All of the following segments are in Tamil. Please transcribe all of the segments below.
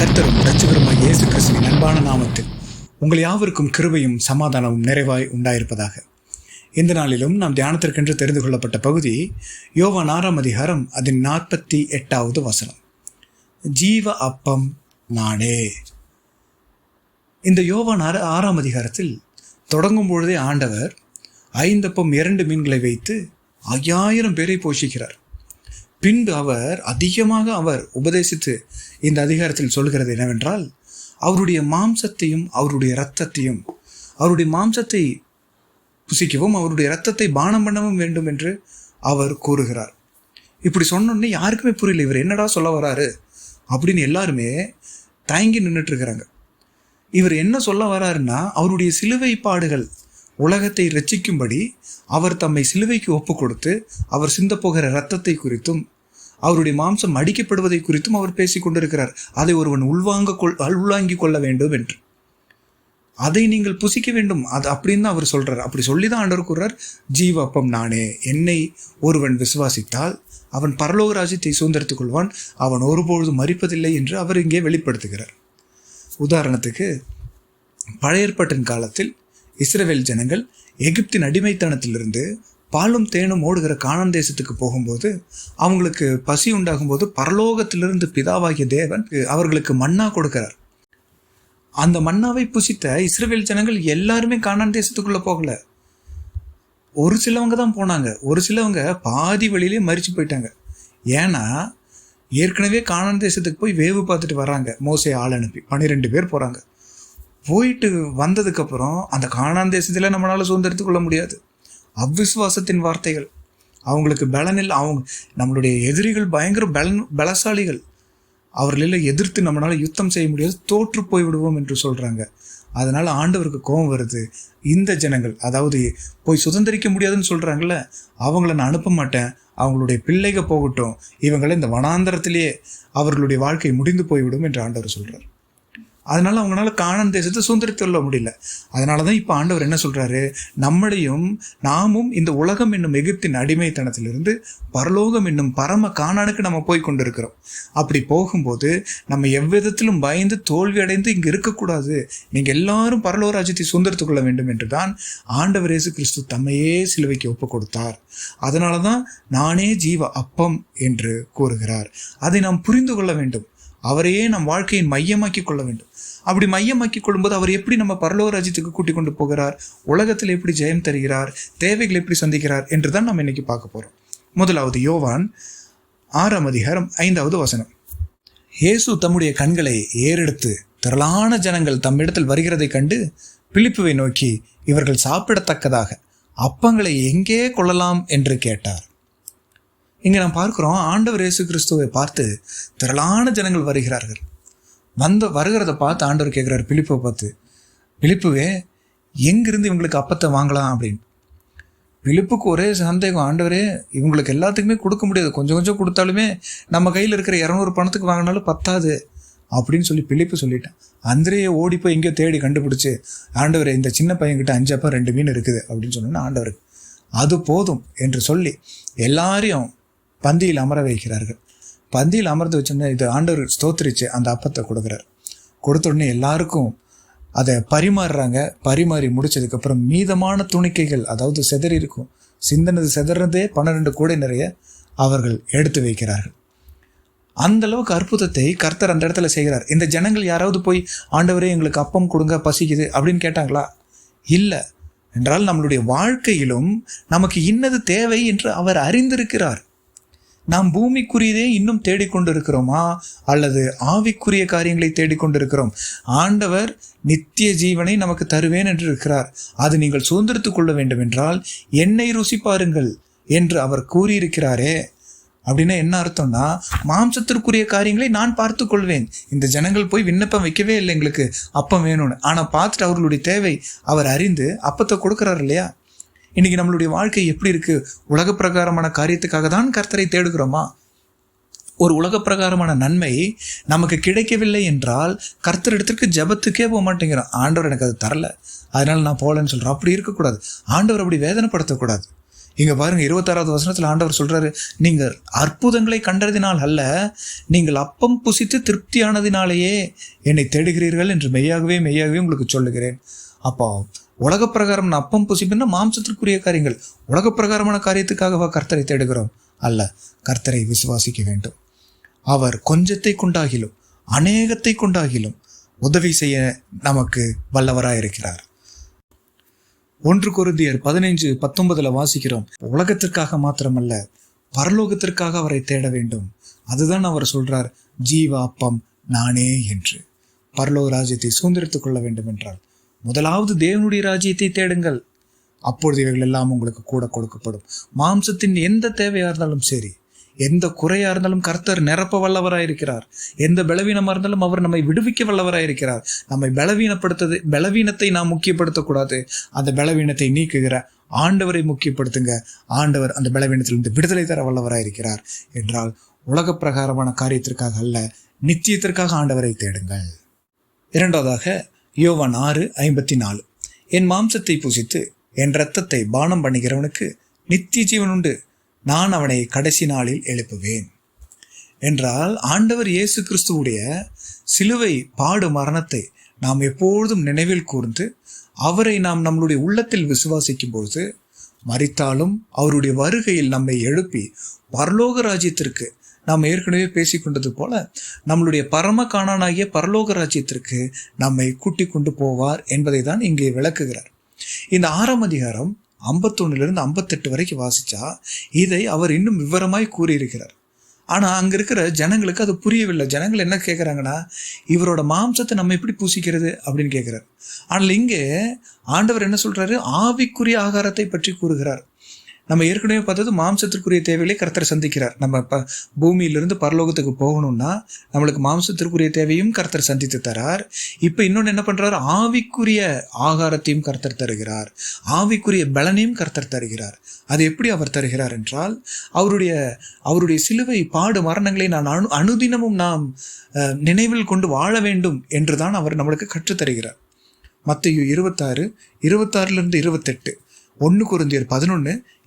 கர்த்தரும் இரட்சகருமாகிய இயேசு கிறிஸ்துவின் அன்பான நாமத்தில் உங்கள் யாவருக்கும் கிருபையும் சமாதானமும் நிறைவாய் உண்டாயிருப்பதாக. இந்த நாளிலும் நாம் தியானத்திற்கென்று தெரிந்து கொள்ளப்பட்ட பகுதி யோவான் 6ஆம் அதிகாரம் அதன் 48வது வசனம். ஜீவ அப்பம் நானே. இந்த யோவான் 6ஆம் அதிகாரத்தில் தொடங்கும் பொழுதே ஆண்டவர் 5 அப்பம் 2 மீன்களை வைத்து 5000 பேரை போஷிக்கிறார். பின்பு அவர் உபதேசித்து இந்த அதிகாரத்தில் சொல்கிறது என்னவென்றால், அவருடைய மாம்சத்தையும் அவருடைய இரத்தத்தையும், அவருடைய மாம்சத்தை புசிக்கவும் அவருடைய இரத்தத்தை பானம் பண்ணவும் வேண்டும் என்று அவர் கூறுகிறார். இப்படி சொன்னோடனே யாருக்குமே புரியல, இவர் என்னடா சொல்ல வராரு அப்படின்னு எல்லாருமே தயங்கி நின்றுட்டு இருக்கிறாங்க. இவர் என்ன சொல்ல வராருன்னா, அவருடைய சிலுவை பாடுகள் உலகத்தை ரட்சிக்கும்படி அவர் தம்மை சிலுவைக்கு ஒப்பு கொடுத்து அவர் சிந்த போகிற இரத்தத்தை குறித்தும் அவருடைய மாம்சம் அடிக்கப்படுவதை குறித்தும் அவர் பேசி கொண்டிருக்கிறார். அதை ஒருவன் உள்வாங்கிக் கொள்ள வேண்டும் என்று, அதை நீங்கள் புசிக்க வேண்டும், அது அப்படின்னு தான் அவர் சொல்றார். அப்படி சொல்லிதான் ஆண்டவர் கூறுறார், ஜீவ அப்பம் நானே, என்னை ஒருவன் விசுவாசித்தால் அவன் பரலோக ராஜ்யத்தை சுதந்திரித்துக் கொள்வான், அவன் ஒருபொழுதும் மரிப்பதில்லை என்று அவர் இங்கே வெளிப்படுத்துகிறார். உதாரணத்துக்கு, பழைய ஏற்பாட்டின் காலத்தில் இஸ்ரவேல் ஜனங்கள் எகிப்தின் அடிமைத்தனத்திலிருந்து பாலும் தேனும் ஓடுகிற கானான் தேசத்துக்கு போகும்போது அவங்களுக்கு பசி உண்டாகும் போது பரலோகத்திலிருந்து பிதாவாகிய தேவன் அவர்களுக்கு மன்னா கொடுக்கிறார். அந்த மன்னாவை புசித்த இஸ்ரவேல் ஜனங்கள் எல்லாருமே கானான் தேசத்துக்குள்ள போகல. ஒரு சிலவங்க தான் போனாங்க. ஒரு சிலவங்க பாதி வழியிலே மரிச்சு போயிட்டாங்க. ஏன்னா ஏற்கனவே கானான் தேசத்துக்கு போய் வேவு பார்த்துட்டு வராங்க. மோசே ஆள் அனுப்பி 12 பேர் போறாங்க. போயிட்டு வந்ததுக்கப்புறம் அந்த கானான் தேசத்தில் நம்மளால சுதந்திரத்துக் கொள்ள முடியாது. அவ்விசுவாசத்தின் வார்த்தைகள், அவங்களுக்கு பலனில், நம்மளுடைய எதிரிகள் பயங்கர பலசாலிகள், அவர்களெல்லாம் எதிர்த்து நம்மளால யுத்தம் செய்ய முடியாது, தோற்று போய் விடுவோம் என்று சொல்றாங்க. அதனால ஆண்டவருக்கு கோபம் வருது. இந்த ஜனங்கள், அதாவது போய் சுதந்திரிக்க முடியாதுன்னு சொல்றாங்கல்ல, அவங்கள நான் அனுப்ப மாட்டேன், அவங்களுடைய பிள்ளைக போகட்டும், இவங்களை இந்த வனாந்தரத்திலேயே அவர்களுடைய வாழ்க்கை முடிந்து போய்விடும் என்று ஆண்டவர் சொல்றார். அதனால அவங்களால கானான் தேசத்தை சுதந்திரித்து கொள்ள முடியல. அதனால தான் இப்போ ஆண்டவர் என்ன சொல்றாரு, நாமும் இந்த உலகம் என்னும் எகிப்தின் அடிமைத்தனத்திலிருந்து பரலோகம் என்னும் பரம கானானுக்கு நம்ம போய் கொண்டிருக்கிறோம். அப்படி போகும்போது நம்ம எவ்விதத்திலும் பயந்து தோல்வி அடைந்து இங்கே இருக்கக்கூடாது, நீங்கள் எல்லாரும் பரலோக ராஜ்யத்தை சுதந்திரித்துக் கொள்ள வேண்டும் என்று தான் ஆண்டவர் இயேசு கிறிஸ்து தம்மையே சிலுவைக்கு ஒப்பு கொடுத்தார். அதனால தான் நானே ஜீவ அப்பம் என்று கூறுகிறார். அதை நாம் புரிந்து கொள்ள வேண்டும். அவரையே நம் வாழ்க்கையின் மையமாக்கி கொள்ள வேண்டும். அப்படி மையமாக்கி கொள்ளும்போது அவர் எப்படி நம்ம பரலோக ராஜ்யத்துக்கு கூட்டிக் கொண்டு போகிறார், உலகத்தில் எப்படி ஜெயம் தருகிறார், தேவைகளை எப்படி சந்திக்கிறார் என்று தான் நம்ம இன்னைக்கு பார்க்க போறோம். முதலாவது யோவான் 6ஆம் அதிகாரம் 5வது வசனம். இயேசு தம்முடைய கண்களை ஏறெடுத்து திரளான ஜனங்கள் தம்மிடத்தில் வருகிறதை கண்டு பிலிப்புவை நோக்கி, இவர்கள் சாப்பிடத்தக்கதாக அப்பங்களை எங்கே கொள்ளலாம் என்று கேட்டார். இங்கே நாம் பார்க்கிறோம், ஆண்டவர் இயேசு கிறிஸ்துவை பார்த்து திரளான ஜனங்கள் வருகிறார்கள். வருகிறத பார்த்து ஆண்டவர் கேட்குறாரு பிலிப்பை பார்த்து, பிலிப்புவே, எங்கிருந்து இவங்களுக்கு அப்பத்தை வாங்கலாம் அப்படின்னு. பிலிப்புக்கு ஒரே சந்தேகம், ஆண்டவரே இவங்களுக்கு எல்லாத்துக்குமே கொடுக்க முடியாது, கொஞ்சம் கொஞ்சம் கொடுத்தாலுமே நம்ம கையில் இருக்கிற 200 பணத்துக்கு வாங்கினாலும் பத்தாது அப்படின்னு சொல்லி பிலிப்பு சொல்லிட்டான். அந்திரையை ஓடி போய் எங்கேயோ தேடி கண்டுபிடிச்சு, ஆண்டவரே இந்த சின்ன பையன்கிட்ட 5 அப்பம் 2 மீன் இருக்குது அப்படின்னு சொன்னோன்னா ஆண்டவருக்கு அது போதும் என்று சொல்லி எல்லாரையும் பந்தியில் அமர வைக்கிறார்கள். பந்தியில் அமர்ந்து வச்சோன்னே இது ஆண்டவர் ஸ்தோத்திரிச்சு அந்த அப்பத்தை கொடுக்குறார். கொடுத்த உடனே எல்லாருக்கும் அதை பரிமாறுறாங்க. பரிமாறி முடிச்சதுக்கப்புறம் மீதமான துணிக்கைகள், அதாவது செதறி இருக்கும், செதறதே 12 கூடை நிறைய அவர்கள் எடுத்து வைக்கிறார்கள். அந்த அளவுக்கு அற்புதத்தை கர்த்தர் அந்த இடத்துல செய்கிறார். இந்த ஜனங்கள் யாராவது போய் ஆண்டவரே எங்களுக்கு அப்பம் கொடுங்க, பசிக்குது அப்படின்னு கேட்டாங்களா? இல்லை. என்றால் நம்மளுடைய வாழ்க்கையிலும் நமக்கு இன்னது தேவை என்று அவர் அறிந்திருக்கிறார். நாம் பூமிக்குரியதே இன்னும் தேடிக்கொண்டிருக்கிறோமா அல்லது ஆவிக்குரிய காரியங்களை தேடிக்கொண்டிருக்கிறோம்? ஆண்டவர் நித்திய ஜீவனை நமக்கு தருவேன் என்று இருக்கிறார். அது நீங்கள் சுதந்திரத்துக் கொள்ள வேண்டும் என்றால் என்னை ருசி பாருங்கள் என்று அவர் கூறியிருக்கிறாரே. அப்படின்னா என்ன அர்த்தம்னா, மாம்சத்திற்குரிய காரியங்களை நான் பார்த்து கொள்வேன். இந்த ஜனங்கள் போய் விண்ணப்பம் வைக்கவே இல்லை எங்களுக்கு அப்பம் வேணும்னு, ஆனால் பார்த்துட்டு அவர்களுடைய தேவை அவர் அறிந்து அப்பத்தை கொடுக்குறாரு இல்லையா? இன்னைக்கு நம்மளுடைய வாழ்க்கை எப்படி இருக்கு? உலக பிரகாரமான காரியத்துக்காக தான் கர்த்தரை தேடுகிறோமா? ஒரு உலக பிரகாரமான நன்மை நமக்கு கிடைக்கவில்லை என்றால் கர்த்தரிடத்திற்கு ஜெபத்துக்கே போக மாட்டேங்கிறோம். ஆண்டவர் எனக்கு அது தரல, அதனால நான் போகலன்னு சொல்கிறேன். அப்படி இருக்கக்கூடாது. ஆண்டவர் அப்படி வேதனைப்படுத்தக்கூடாது. இங்க பாருங்க, 26வது வசனத்துல ஆண்டவர் சொல்றாரு, நீங்கள் அற்புதங்களை கண்டதினால் அல்ல, நீங்கள் அப்பம் புசித்து திருப்தியானதினாலேயே என்னை தேடுகிறீர்கள் என்று மெய்யாகவே மெய்யாகவே உங்களுக்கு சொல்லுகிறேன். அப்போ உலக பிரகாரம் அப்பம் புசிப்புன்னா மாம்சத்திற்குரிய காரியங்கள். உலக பிரகாரமான காரியத்துக்காகவா கர்த்தரை தேடுகிறோம்? அல்ல, கர்த்தரை விசுவாசிக்க வேண்டும். அவர் கொஞ்சத்தை கொண்டாகிலும் அநேகத்தை கொண்டாகிலும் உதவி செய்ய நமக்கு வல்லவராயிருக்கிறார். 1 கொரிந்தியர் 15:19 வாசிக்கிறோம், உலகத்திற்காக மாத்திரமல்ல பரலோகத்திற்காக அவரை தேட வேண்டும். அதுதான் அவர் சொல்றார், ஜீவ அப்பம் நானே என்று. பரலோக ராஜ்யத்தை சுதந்திரித்துக் கொள்ள வேண்டும் என்றால் முதலாவது தேவனுடைய ராஜ்யத்தை தேடுங்கள், அப்பொழுது இவைகள் எல்லாம் உங்களுக்கு கூட கொடுக்கப்படும். மாம்சத்தின் எந்த தேவையா இருந்தாலும் சரி, எந்த குறையா இருந்தாலும் கர்த்தர் நிரப்ப வல்லவராயிருக்கிறார். எந்த பலவீனமா இருந்தாலும் அவர் நம்மை விடுவிக்க வல்லவராயிருக்கிறார். நம்மை பலவீனத்தை நாம் முக்கியப்படுத்தக்கூடாது. அந்த பலவீனத்தை நீக்குகிற ஆண்டவரை முக்கியப்படுத்துங்க. ஆண்டவர் அந்த பலவீனத்திலிருந்து விடுதலை தர வல்லவராயிருக்கிறார். என்றால் உலக பிரகாரமான காரியத்திற்காக அல்ல, நித்தியத்திற்காக ஆண்டவரை தேடுங்கள். இரண்டாவதாக யோவான் 6:54, என் மாம்சத்தை புசித்து என் இரத்தத்தை பானம் பண்ணுகிறவனுக்கு நித்திய ஜீவன் உண்டு, நான் அவனை கடைசி நாளில் எழுப்புவேன். என்றால் ஆண்டவர் இயேசு கிறிஸ்துவுடைய சிலுவை பாடு மரணத்தை நாம் எப்பொழுதும் நினைவில் கூர்ந்து அவரை நாம் நம்மளுடைய உள்ளத்தில் விசுவாசிக்கும் பொழுது, மரித்தாலும் அவருடைய வருகையில் நம்மை எழுப்பி பரலோக ராஜ்யத்திற்கு, நாம் ஏற்கனவே பேசிக்கொண்டது போல நம்மளுடைய பரம காணானாகிய பரலோக ராஜ்யத்திற்கு நம்மை கூட்டி கொண்டு போவார் என்பதை தான் இங்கே விளக்குகிறார். இந்த 6ஆம் அதிகாரம் 51 58 வரைக்கும் வாசிச்சா இதை அவர் இன்னும் விவரமாய் கூறியிருக்கிறார். ஆனா அங்க இருக்கிற ஜனங்களுக்கு அது புரியவில்லை. ஜனங்கள் என்ன கேட்குறாங்கன்னா, இவரோட மாம்சத்தை நம்ம எப்படி பூசிக்கிறது அப்படின்னு கேட்கிறார். ஆனால் இங்கே ஆண்டவர் என்ன சொல்றாரு, ஆவிக்குரிய ஆகாரத்தை பற்றி கூறுகிறார். நம்ம ஏற்கனவே பார்த்தது மாம்சத்திற்குரிய தேவைகளை கர்த்தர் சந்திக்கிறார். நம்ம பூமியிலிருந்து பரலோகத்துக்கு போகணும்னா நம்மளுக்கு மாம்சத்திற்குரிய தேவையும் கர்த்தர் சந்தித்து தரார். இப்போ இன்னொன்று என்ன பண்றார், ஆவிக்குரிய ஆகாரத்தையும் கர்த்தர் தருகிறார், ஆவிக்குரிய பலனையும் கர்த்தர் தருகிறார். அது எப்படி அவர் தருகிறார் என்றால், அவருடைய சிலுவை பாடு மரணங்களை நான் அனுதினமும் நாம் நினைவில் கொண்டு வாழ வேண்டும் என்றுதான் அவர் நம்மளுக்கு கற்றுத்தருகிறார். மத்தேயு 26:26-28, 1 கொரிந்தியர்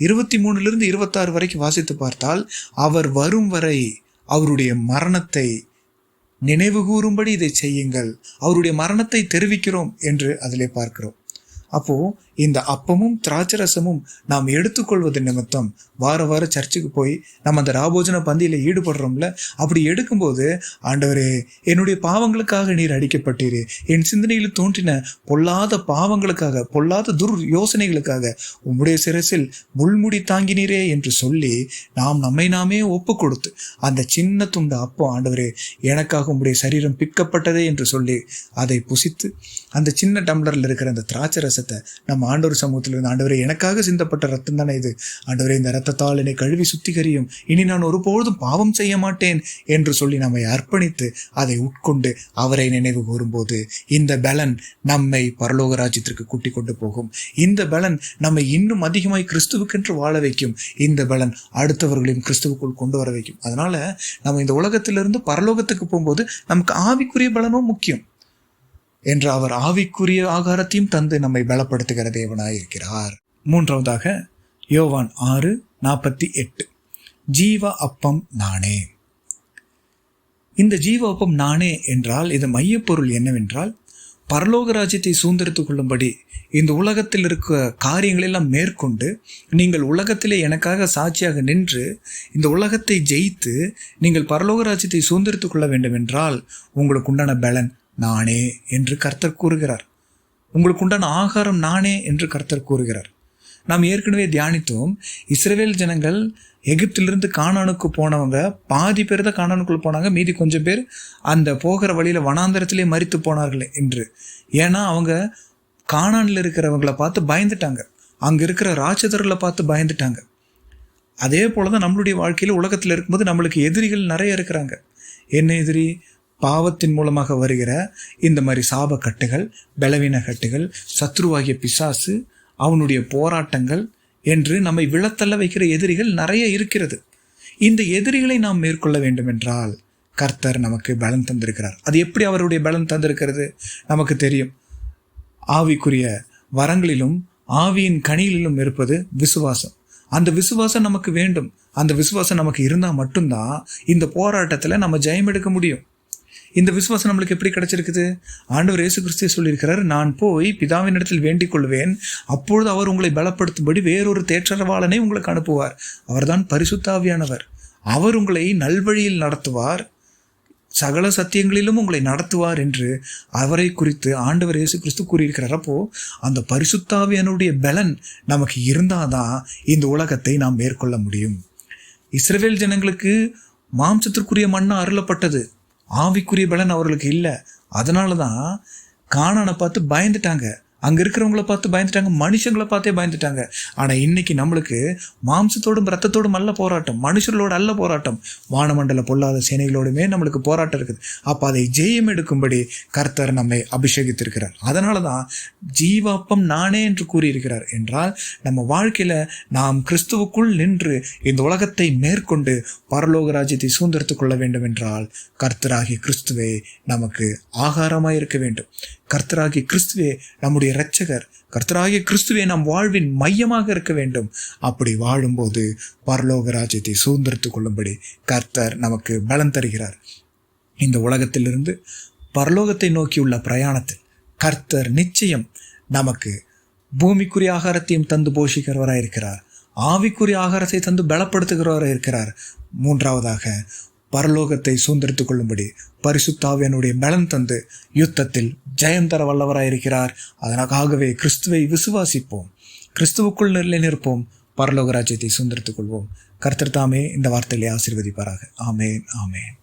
11:23-26 வரைக்கும் வாசித்து பார்த்தால், அவர் வரும் வரை அவருடைய மரணத்தை நினைவு கூறும்படி இதை செய்யுங்கள், அவருடைய மரணத்தை தெரிவிக்கிறோம் என்று அதிலே பார்க்கிறோம். அப்போ இந்த அப்பமும் திராட்சரசமும் நாம் எடுத்துக்கொள்வது நிமித்தம் வார சர்ச்சுக்கு போய் நம்ம அந்த ராபோஜன பந்தியில ஈடுபடுறோம்ல, அப்படி எடுக்கும்போது, ஆண்டவரே என்னுடைய பாவங்களுக்காக நீர் அடிக்கப்பட்டீரே, என் சிந்தனையில் தோன்றின பொல்லாத பாவங்களுக்காக, பொல்லாத யோசனைகளுக்காக உம்முடைய சிரசில் முள்முடி தாங்கினீரே என்று சொல்லி நாம் நம்மை நாமே ஒப்பு கொடுத்து அந்த சின்ன துண்டு அப்பம், ஆண்டவரே எனக்காக உம்முடைய சரீரம் பிற்கப்பட்டதே என்று சொல்லி அதை புசித்து அந்த சின்ன டம்ளர்ல இருக்கிற அந்த திராட்சரசத்தை நம்ம ஆண்டவர் சமூகத்தில் இருந்து, ஆண்டவரே எனக்காக சிந்தப்பட்ட ரத்தம் தானே இது, ஆண்டவரே இந்த ரத்தத்தால் என்னை கழுவி சுத்திகரியும், இனி நான் ஒருபொழுதும் பாவம் செய்ய மாட்டேன் என்று சொல்லி நம்மை அர்ப்பணித்து அதை உட்கொண்டு அவரை நினைவு கூறும்போது இந்த பலன் நம்மை பரலோக ராஜ்யத்திற்கு கூட்டி கொண்டு போகும். இந்த பலன் நம்மை இன்னும் அதிகமாய் கிறிஸ்துவுக்கென்று வாழ வைக்கும். இந்த பலன் அடுத்தவர்களையும் கிறிஸ்துவுக்குள் கொண்டு வர வைக்கும். அதனால நம்ம இந்த உலகத்திலிருந்து பரலோகத்துக்கு போகும்போது நமக்கு ஆவிக்குரிய பலனும் முக்கியம் என்று அவர் ஆவிக்குரிய ஆகாரத்தையும் தந்து நம்மை பலப்படுத்துகிற தேவனாயிருக்கிறார். மூன்றாவதாக யோவான் 6:48, ஜீவ அப்பம் நானே. இந்த ஜீவ அப்பம் நானே என்றால் இது மையப்பொருள் என்னவென்றால், பரலோக ராஜ்யத்தை சுதந்திரித்துக் கொள்ளும்படி இந்த உலகத்தில் இருக்க காரியங்களெல்லாம் மேற்கொண்டு நீங்கள் உலகத்திலே எனக்காக சாட்சியாக நின்று இந்த உலகத்தை ஜெயித்து நீங்கள் பரலோக ராஜ்யத்தை சுதந்திரித்துக் கொள்ள வேண்டும் என்றால் உங்களுக்கு உண்டான பலன் நானே என்று கர்த்தர் கூறுகிறார். உங்களுக்கு உண்டான ஆகாரம் நானே என்று கர்த்தர் கூறுகிறார். நாம் ஏற்கனவே தியானித்தோம், இஸ்ரவேல் ஜனங்கள் எகிப்திலிருந்து கானானுக்கு போனவங்க பாதி பேர் தான் கானானுக்குள்ள போனாங்க, மீதி கொஞ்சம் பேர் அந்த போகிற வழியில வனாந்தரத்திலே மரித்து போனார்களே என்று. ஏன்னா அவங்க கானானில் இருக்கிறவங்களை பார்த்து பயந்துட்டாங்க, அங்க இருக்கிற ராட்சதர்களை பார்த்து பயந்துட்டாங்க. அதே போலதான் நம்மளுடைய வாழ்க்கையில உலகத்தில் இருக்கும்போது நம்மளுக்கு எதிரிகள் நிறைய இருக்கிறாங்க. என்ன எதிரி? பாவத்தின் மூலமாக வருகிற இந்த மாதிரி சாப கட்டுகள், பலவீன கட்டுகள், சத்ருவாகிய பிசாசு, அவனுடைய போராட்டங்கள் என்று நம்மை விழத்தள்ள வைக்கிற எதிரிகள் நிறைய இருக்கிறது. இந்த எதிரிகளை நாம் மேற்கொள்ள வேண்டும் என்றால் கர்த்தர் நமக்கு பலன் தந்திருக்கிறார். அது எப்படி அவருடைய பலன் தந்திருக்கிறது நமக்கு தெரியும். ஆவிக்குரிய வரங்களிலும் ஆவியின் கனியிலும் இருப்பது விசுவாசம். அந்த விசுவாசம் நமக்கு வேண்டும். அந்த விசுவாசம் நமக்கு இருந்தால் மட்டும்தான் இந்த போராட்டத்தில் நம்ம ஜெயம் எடுக்க முடியும். இந்த விசுவாசம் நம்மளுக்கு எப்படி கிடைச்சிருக்குது? ஆண்டவர் இயேசு கிறிஸ்து சொல்லியிருக்கிறார், நான் போய் பிதாவின் இடத்தில் வேண்டிக் கொள்வேன், அப்பொழுது அவர் உங்களை பலப்படுத்தும்படி வேறொரு தேற்றரவாளனை உங்களுக்கு அனுப்புவார். அவர்தான் பரிசுத்த ஆவியானவர். அவர் உங்களை நல்வழியில் நடத்துவார், சகல சத்தியங்களிலும் உங்களை நடத்துவார் என்று அவரை குறித்து ஆண்டவர் இயேசு கிறிஸ்து கூறியிருக்கிறார். அப்போ அந்த பரிசுத்த ஆவியானுடைய பலன் நமக்கு இருந்தாதான் இந்த உலகத்தை நாம் மேற்கொள்ள முடியும். இஸ்ரவேல் ஜனங்களுக்கு மாம்சத்திற்குரிய மன்னா அருளப்பட்டது, ஆவிக்குரிய பலன் அவர்களுக்கு இல்லை. அதனால தான் கானானை பார்த்து பயந்துட்டாங்க, அங்கே இருக்கிறவங்கள பார்த்து பயந்துட்டாங்க, மனுஷங்களை பார்த்தே பயந்துட்டாங்க. ஆனால் இன்னைக்கு நம்மளுக்கு மாம்சத்தோடும் ரத்தத்தோடும் அல்ல போராட்டம், மனுஷர்களோடு அல்ல போராட்டம், வானமண்டல பொல்லாத சேனைகளோடுமே நம்மளுக்கு போராட்டம் இருக்குது. அப்போ அதை ஜெயம் எடுக்கும்படி கர்த்தர் நம்மை அபிஷேகித்திருக்கிறார். அதனால தான் ஜீவாப்பம் நானே என்று கூறியிருக்கிறார். என்றால் நம்ம வாழ்க்கையில் நாம் கிறிஸ்துவுக்குள் நின்று இந்த உலகத்தை மேற்கொண்டு பரலோக ராஜ்யத்தை சுதந்திரத்துக் கொள்ள வேண்டும் என்றால் கர்த்தராகிய கிறிஸ்துவே நமக்கு ஆகாரமாய் இருக்க வேண்டும். கர்த்தராகிய கிறிஸ்துவே நம்முடைய இரட்சகர், கர்த்தராகிய கிறிஸ்துவே நம் வாழ்வின் மையமாக இருக்க வேண்டும். அப்படி வாழும்போது பரலோக ராஜ்யத்தை சுதந்திரத்துக் கொள்ளும்படி கர்த்தர் நமக்கு பலன் தருகிறார். இந்த உலகத்திலிருந்து பரலோகத்தை நோக்கியுள்ள பிரயாணத்தில் கர்த்தர் நிச்சயம் நமக்கு பூமிக்குரிய ஆகாரத்தையும் தந்து போஷிக்கிறவராக இருக்கிறார், ஆவிக்குரிய ஆகாரத்தை தந்து பலப்படுத்துகிறவராக இருக்கிறார். மூன்றாவதாக பரலோகத்தை சுதந்திரத்துக் கொள்ளும்படி பரிசுத்த ஆவியானுடைய பலன் தந்து யுத்தத்தில் ஜெயம் தர வல்லவராயிருக்கிறார். அதற்காகவே கிறிஸ்துவை விசுவாசிப்போம், கிறிஸ்துவுக்குள் நிற்போம், பரலோக ராஜ்யத்தை சுதந்திரத்துக் கொள்வோம். கர்த்தர் தாமே இந்த வார்த்தையிலே ஆசீர்வதிப்பாராக. ஆமேன், ஆமேன்.